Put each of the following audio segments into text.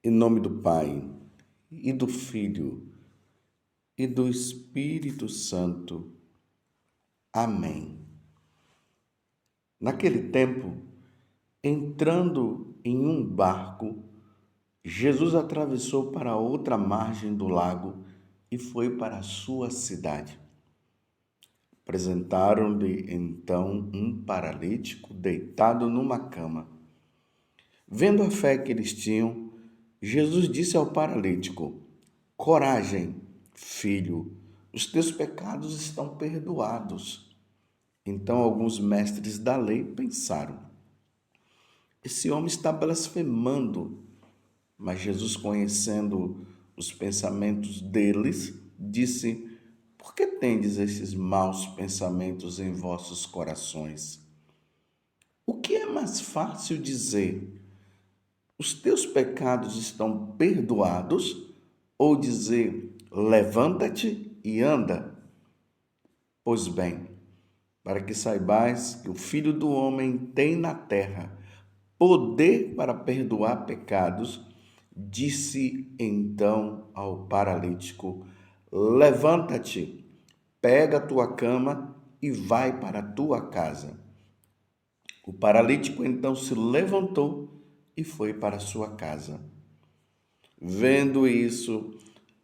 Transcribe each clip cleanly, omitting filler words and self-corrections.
Em nome do Pai, e do Filho, e do Espírito Santo. Amém. Naquele tempo, entrando em um barco, Jesus atravessou para a outra margem do lago e foi para a sua cidade. Apresentaram-lhe então um paralítico deitado numa cama. Vendo a fé que eles tinham, Jesus disse ao paralítico: Coragem, filho, os teus pecados estão perdoados. Então alguns mestres da lei pensaram: esse homem está blasfemando. Mas Jesus, conhecendo os pensamentos deles, disse: Por que tendes esses maus pensamentos em vossos corações? O que é mais fácil dizer: os teus pecados estão perdoados, ou dizer: levanta-te e anda? Pois bem, para que saibais que o Filho do Homem tem na terra poder para perdoar pecados, disse então ao paralítico: levanta-te, pega a tua cama e vai para a tua casa. O paralítico então se levantou e foi para sua casa. Vendo isso,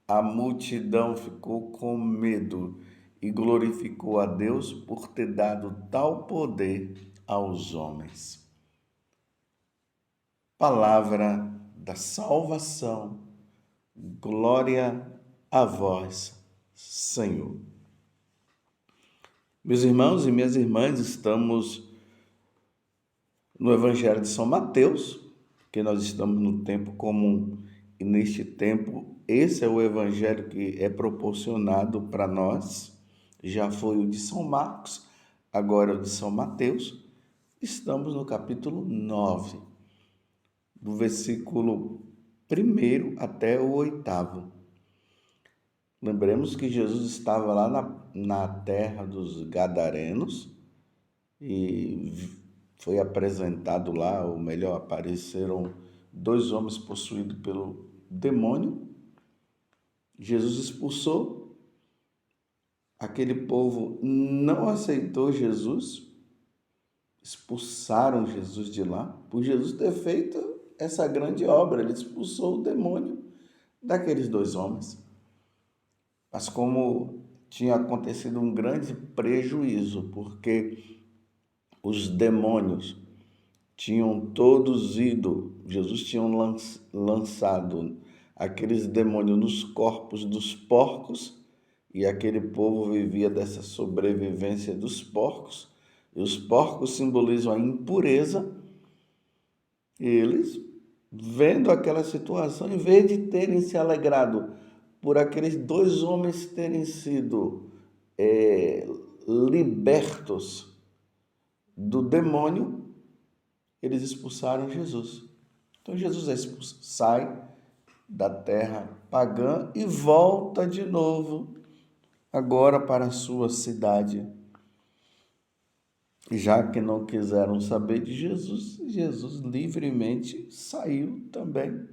a multidão ficou com medo e glorificou a Deus por ter dado tal poder aos homens. Palavra da salvação. Glória a vós, Senhor. Meus irmãos e minhas irmãs, estamos no Evangelho de São Mateus, que nós estamos no tempo comum, e neste tempo esse é o Evangelho que é proporcionado para nós. Já foi o de São Marcos, agora é o de São Mateus. Estamos no capítulo 9, do versículo 1 até o 8º. Lembremos que Jesus estava lá na terra dos Gadarenos e foi apresentado lá, ou melhor, apareceram 2 homens possuídos pelo demônio. Jesus expulsou, aquele povo não aceitou Jesus, expulsaram Jesus de lá, por Jesus ter feito essa grande obra. Ele expulsou o demônio daqueles 2 homens. Mas como tinha acontecido um grande prejuízo, porque os demônios tinham todos ido, Jesus tinha lançado aqueles demônios nos corpos dos porcos, e aquele povo vivia dessa sobrevivência dos porcos, e os porcos simbolizam a impureza. Eles, vendo aquela situação, em vez de terem se alegrado por aqueles 2 homens terem sido libertos do demônio, eles expulsaram Jesus. Então Jesus é expulso, sai da terra pagã e volta de novo, agora para a sua cidade. Já que não quiseram saber de Jesus, Jesus livremente saiu também.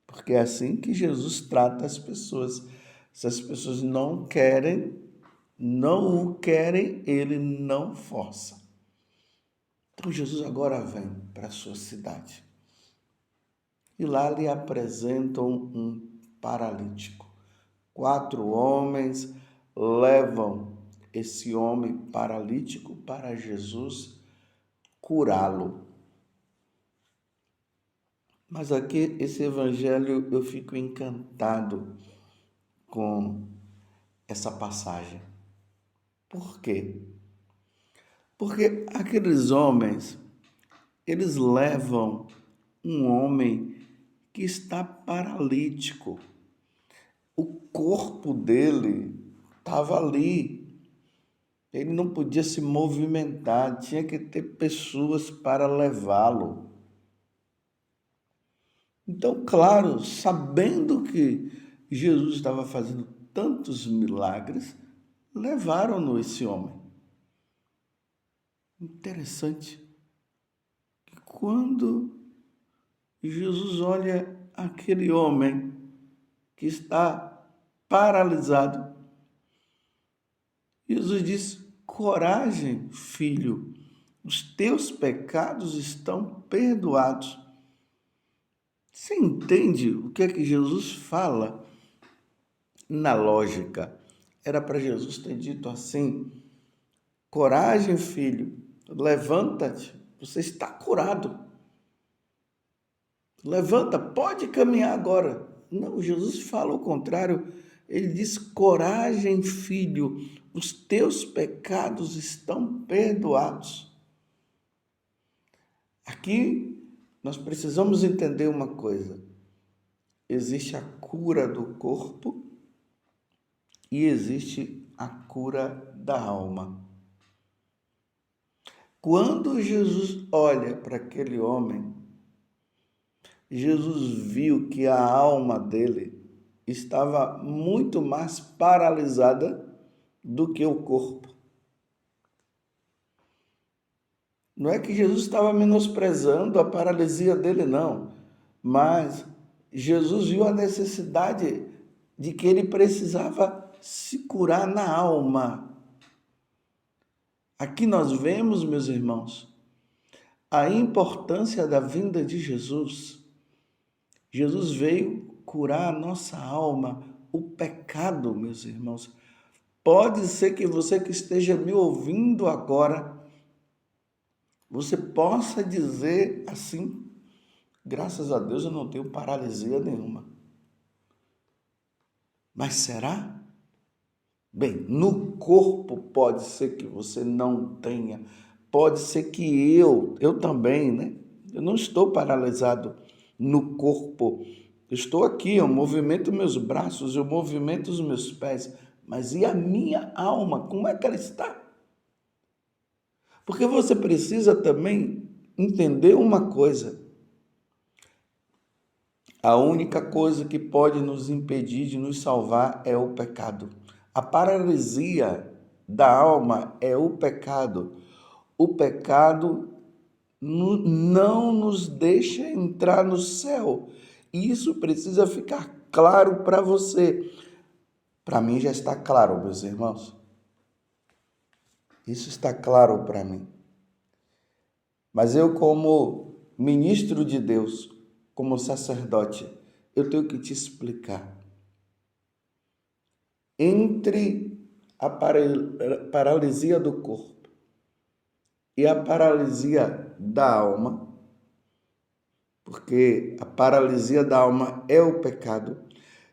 Porque é assim que Jesus trata as pessoas. Se as pessoas não o querem, ele não força. Então Jesus agora vem para a sua cidade. E lá lhe apresentam um paralítico. 4 homens levam esse homem paralítico para Jesus curá-lo. Mas aqui, esse evangelho, eu fico encantado com essa passagem. Por quê? Porque aqueles homens, eles levam um homem que está paralítico. O corpo dele estava ali. Ele não podia se movimentar, tinha que ter pessoas para levá-lo. Então, claro, sabendo que Jesus estava fazendo tantos milagres, levaram-no esse homem. Interessante que quando Jesus olha aquele homem que está paralisado. Jesus diz: coragem, filho, os teus pecados estão perdoados. Você entende o que é que Jesus fala? Na lógica, era para Jesus ter dito assim: coragem, filho, levanta-te, você está curado. Levanta, pode caminhar agora. Não, Jesus fala o contrário. Ele diz: coragem, filho, os teus pecados estão perdoados. Aqui nós precisamos entender uma coisa: existe a cura do corpo e existe a cura da alma. Quando Jesus olha para aquele homem, Jesus viu que a alma dele estava muito mais paralisada do que o corpo. Não é que Jesus estava menosprezando a paralisia dele, não. Mas Jesus viu a necessidade de que ele precisava se curar na alma. Aqui nós vemos, meus irmãos, a importância da vinda de Jesus. Jesus veio curar a nossa alma, o pecado, meus irmãos. Pode ser que você que esteja me ouvindo agora, você possa dizer assim: graças a Deus eu não tenho paralisia nenhuma. Mas será? Bem, no corpo pode ser que você não tenha. Pode ser que eu também, né? Eu não estou paralisado no corpo. Eu estou aqui, eu movimento meus braços, eu movimento os meus pés. Mas e a minha alma? Como é que ela está? Porque você precisa também entender uma coisa. A única coisa que pode nos impedir de nos salvar é o pecado. A paralisia da alma é o pecado. O pecado não nos deixa entrar no céu. Isso precisa ficar claro para você. Para mim já está claro, meus irmãos. Isso está claro para mim. Mas eu, como ministro de Deus, como sacerdote, eu tenho que te explicar. Entre a paralisia do corpo e a paralisia da alma, porque a paralisia da alma é o pecado,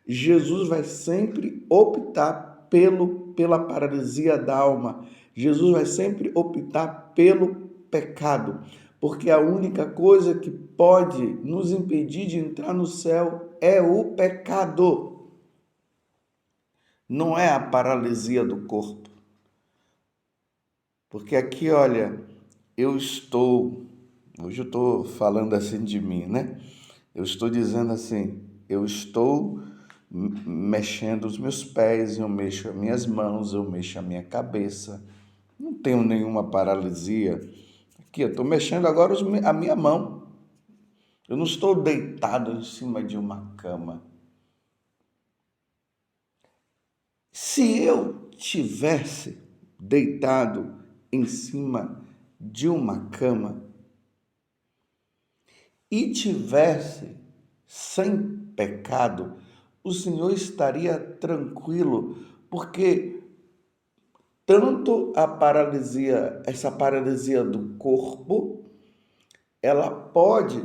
Jesus vai sempre optar pela paralisia da alma. Jesus vai sempre optar pelo pecado, porque a única coisa que pode nos impedir de entrar no céu é o pecado. Não é a paralisia do corpo. Porque aqui, olha, hoje eu estou falando assim de mim, né? Eu estou dizendo assim, eu estou mexendo os meus pés, eu mexo as minhas mãos, eu mexo a minha cabeça. Não tenho nenhuma paralisia. Aqui, eu estou mexendo agora a minha mão. Eu não estou deitado em cima de uma cama. Se eu tivesse deitado em cima de uma cama e tivesse sem pecado, o Senhor estaria tranquilo, porque tanto a paralisia, essa paralisia do corpo, ela pode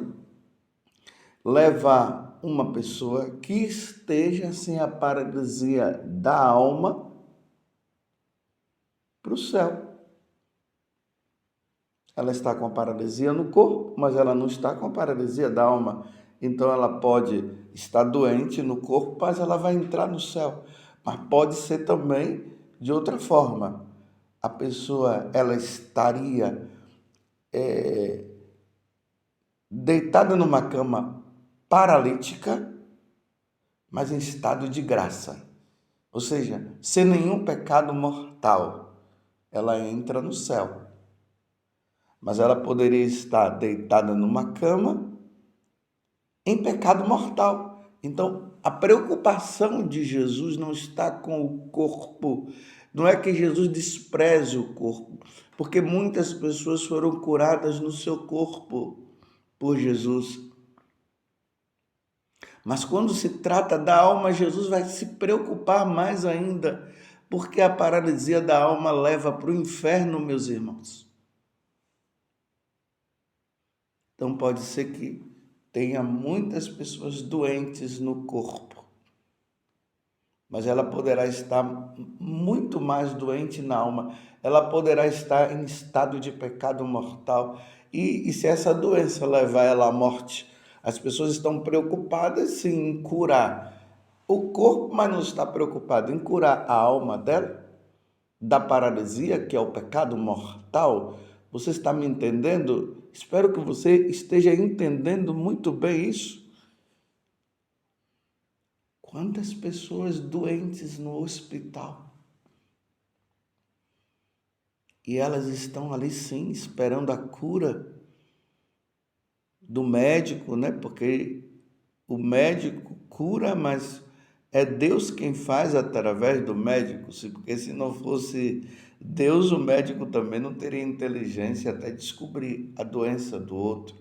levar uma pessoa que esteja sem a paralisia da alma para o céu. Ela está com a paralisia no corpo, mas ela não está com a paralisia da alma. Então ela pode estar doente no corpo, mas ela vai entrar no céu. Mas pode ser também de outra forma. A pessoa ela estaria deitada numa cama paralítica, mas em estado de graça. Ou seja, sem nenhum pecado mortal. Ela entra no céu. Mas ela poderia estar deitada numa cama em pecado mortal. Então, a preocupação de Jesus não está com o corpo. Não é que Jesus despreze o corpo, porque muitas pessoas foram curadas no seu corpo por Jesus. Mas quando se trata da alma, Jesus vai se preocupar mais ainda, porque a paralisia da alma leva para o inferno, meus irmãos. Então pode ser que tenha muitas pessoas doentes no corpo, mas ela poderá estar muito mais doente na alma. Ela poderá estar em estado de pecado mortal. E se essa doença levar ela à morte, as pessoas estão preocupadas sim em curar o corpo, mas não está preocupado em curar a alma dela, da paralisia, que é o pecado mortal. Você está me entendendo? Espero que você esteja entendendo muito bem isso. Quantas pessoas doentes no hospital? E elas estão ali sim, esperando a cura do médico, né? Porque o médico cura, mas é Deus quem faz através do médico. Porque se não fosse Deus, o médico também não teria inteligência até descobrir a doença do outro.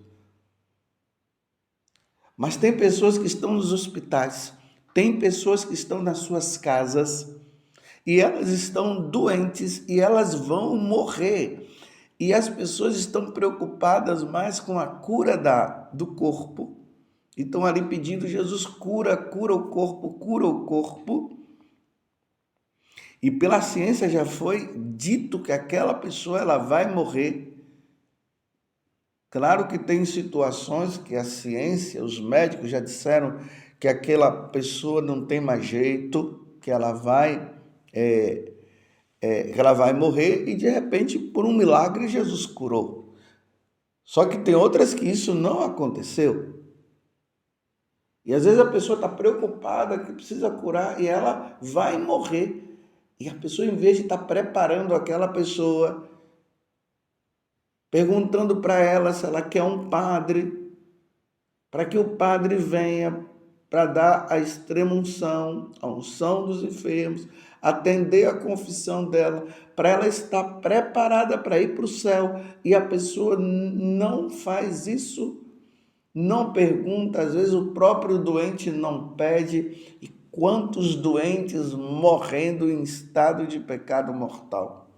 Mas tem pessoas que estão nos hospitais, tem pessoas que estão nas suas casas e elas estão doentes e elas vão morrer. E as pessoas estão preocupadas mais com a cura do corpo. E estão ali pedindo, Jesus, cura o corpo, cura o corpo. E pela ciência já foi dito que aquela pessoa ela vai morrer. Claro que tem situações que a ciência, os médicos já disseram que aquela pessoa não tem mais jeito, que ela vai morrer e de repente, por um milagre, Jesus curou. Só que tem outras que isso não aconteceu. E às vezes a pessoa está preocupada que precisa curar e ela vai morrer. E a pessoa, em vez de estar preparando aquela pessoa, perguntando para ela se ela quer um padre, para que o padre venha para dar a extrema unção, a unção dos enfermos, atender a confissão dela, para ela estar preparada para ir para o céu. E a pessoa não faz isso, não pergunta, às vezes o próprio doente não pede. E quantos doentes morrendo em estado de pecado mortal?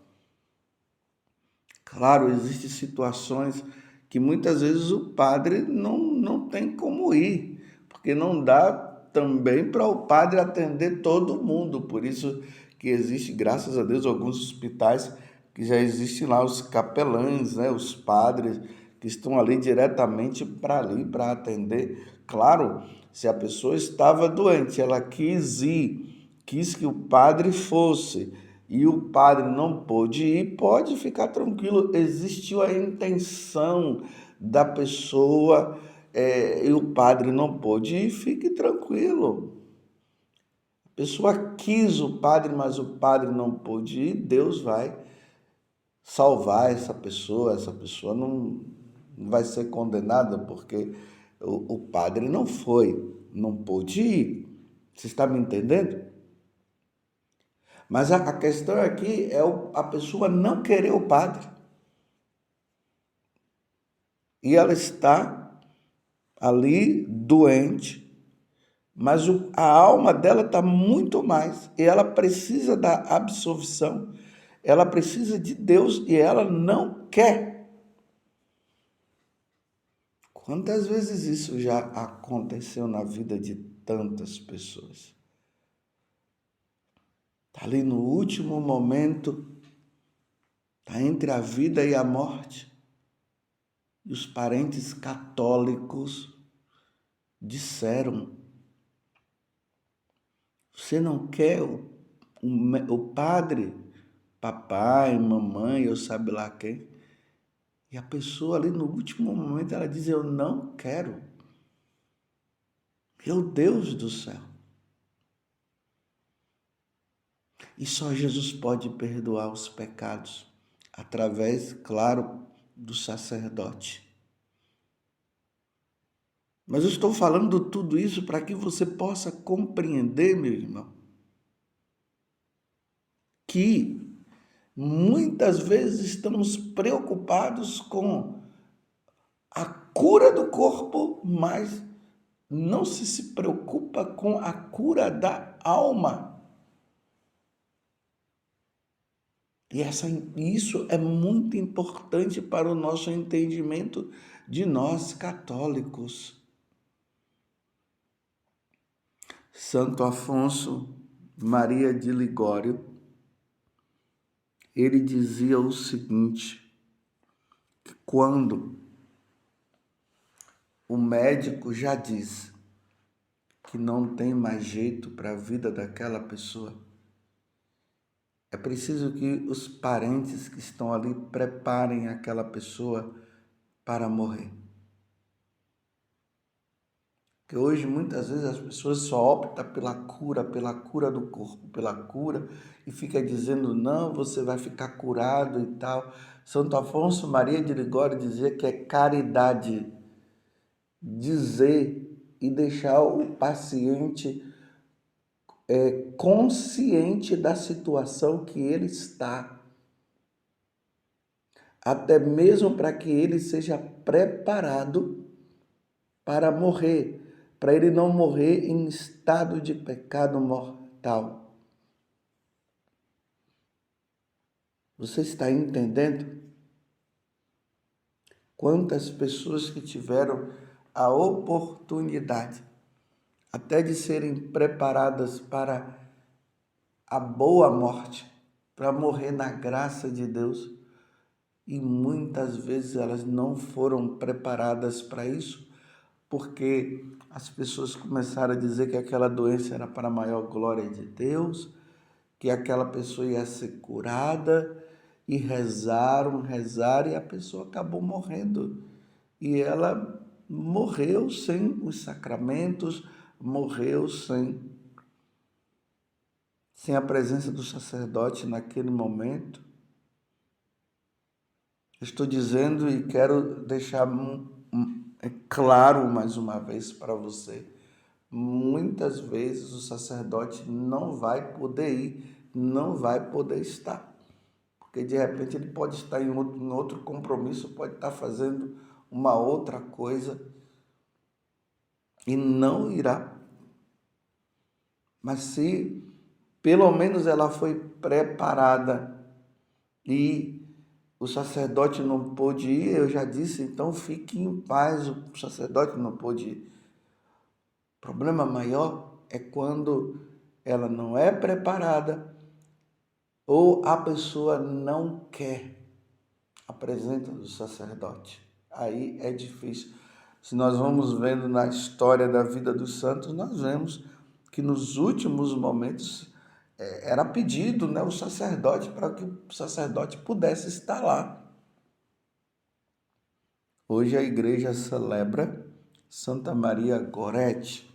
Claro, existem situações que muitas vezes o padre não tem como ir, porque não dá também para o padre atender todo mundo. Por isso que existe, graças a Deus, alguns hospitais que já existem lá os capelães, né, os padres que estão ali diretamente para atender. Claro, se a pessoa estava doente, ela quis ir, quis que o padre fosse, e o padre não pôde ir, pode ficar tranquilo, existiu a intenção da pessoa, e o padre não pôde ir, fique tranquilo. A pessoa quis o padre, mas o padre não pôde ir, Deus vai salvar essa pessoa não vai ser condenada porque o padre não foi, não pôde ir. Você está me entendendo? Mas a questão aqui é a pessoa não querer o padre. E ela está ali doente, mas a alma dela está muito mais. E ela precisa da absolvição, ela precisa de Deus e ela não quer. Quantas vezes isso já aconteceu na vida de tantas pessoas? Está ali no último momento, está entre a vida e a morte. E os parentes católicos disseram: você não quer o padre, papai, mamãe, ou sabe lá quem? E a pessoa ali no último momento ela diz: eu não quero. Meu Deus do céu. E só Jesus pode perdoar os pecados através, claro, do sacerdote. Mas eu estou falando tudo isso para que você possa compreender, meu irmão, que muitas vezes estamos preocupados com a cura do corpo, mas não se preocupa com a cura da alma. E isso é muito importante para o nosso entendimento de nós católicos. Santo Afonso Maria de Ligório, ele dizia o seguinte, que quando o médico já diz que não tem mais jeito para a vida daquela pessoa, é preciso que os parentes que estão ali preparem aquela pessoa para morrer. Porque hoje, muitas vezes, as pessoas só optam pela cura do corpo, pela cura, e fica dizendo, não, você vai ficar curado e tal. Santo Afonso Maria de Ligório dizia que é caridade dizer e deixar o paciente consciente da situação que ele está, até mesmo para que ele seja preparado para morrer, para ele não morrer em estado de pecado mortal. Você está entendendo? Quantas pessoas que tiveram a oportunidade até de serem preparadas para a boa morte, para morrer na graça de Deus, e muitas vezes elas não foram preparadas para isso, porque as pessoas começaram a dizer que aquela doença era para a maior glória de Deus, que aquela pessoa ia ser curada, e rezaram, e a pessoa acabou morrendo. E ela morreu sem os sacramentos, morreu sem a presença do sacerdote naquele momento. Estou dizendo e quero deixar claro mais uma vez para você. Muitas vezes o sacerdote não vai poder ir, não vai poder estar. Porque de repente ele pode estar em outro compromisso, pode estar fazendo uma outra coisa e não irá. Mas se pelo menos ela foi preparada e o sacerdote não pôde ir, eu já disse, então fique em paz, o sacerdote não pôde ir. O problema maior é quando ela não é preparada ou a pessoa não quer a presença do sacerdote. Aí é difícil. Se nós vamos vendo na história da vida dos santos, nós vemos que nos últimos momentos era pedido, né, o sacerdote para que o sacerdote pudesse estar lá. Hoje a igreja celebra Santa Maria Gorete.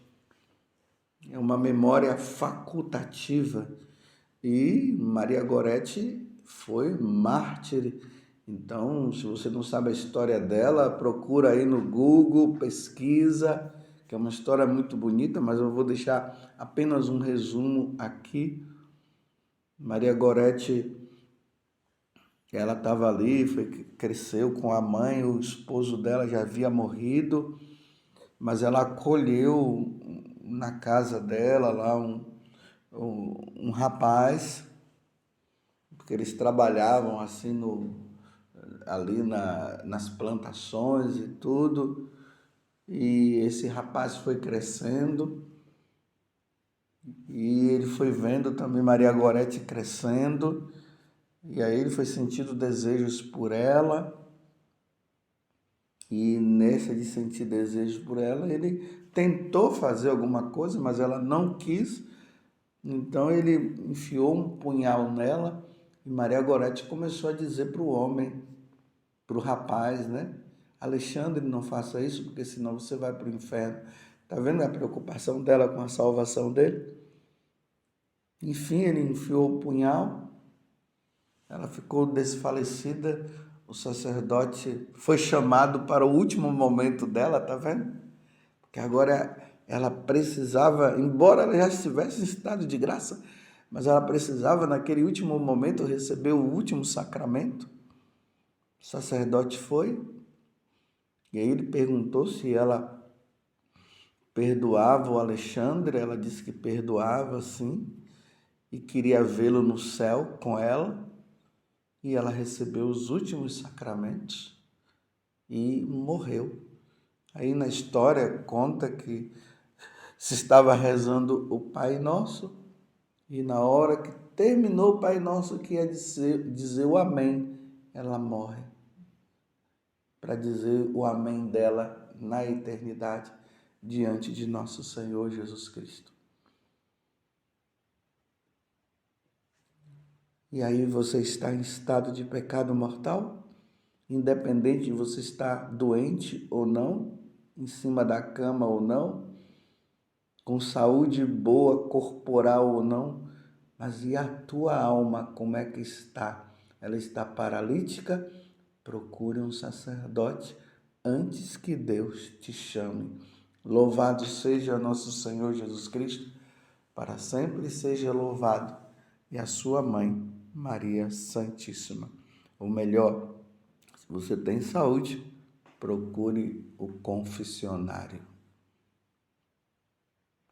É uma memória facultativa. E Maria Gorete foi mártir. Então, se você não sabe a história dela, procura aí no Google, pesquisa, que é uma história muito bonita, mas eu vou deixar apenas um resumo aqui. Maria Gorete, ela estava ali, cresceu com a mãe, o esposo dela já havia morrido, mas ela acolheu na casa dela lá um rapaz, porque eles trabalhavam assim ali nas plantações e tudo, e esse rapaz foi crescendo, e ele foi vendo também Maria Gorete crescendo, e aí ele foi sentindo desejos por ela, e nessa de sentir desejos por ela, ele tentou fazer alguma coisa, mas ela não quis, então ele enfiou um punhal nela, e Maria Gorete começou a dizer para o homem, para o rapaz, né? Alexandre, não faça isso, porque senão você vai para o inferno. Está vendo a preocupação dela com a salvação dele? Enfim, ele enfiou o punhal, ela ficou desfalecida, o sacerdote foi chamado para o último momento dela, tá vendo? que agora ela precisava, embora ela já estivesse em estado de graça, mas ela precisava, naquele último momento, receber o último sacramento. O sacerdote foi, e aí ele perguntou se ela perdoava o Alexandre. Ela disse que perdoava, sim, e queria vê-lo no céu com ela. E ela recebeu os últimos sacramentos e morreu. Aí na história conta que se estava rezando o Pai Nosso, e na hora que terminou o Pai Nosso, que ia dizer o Amém, ela morre, para dizer o Amém dela na eternidade, diante de nosso Senhor Jesus Cristo. E aí você está em estado de pecado mortal, independente de você estar doente ou não, em cima da cama ou não, com saúde boa, corporal ou não, mas e a tua alma, como é que está? Ela está paralítica? Procure um sacerdote antes que Deus te chame. Louvado seja nosso Senhor Jesus Cristo, para sempre seja louvado, e a sua mãe, Maria Santíssima. Ou melhor, se você tem saúde, procure o confessionário.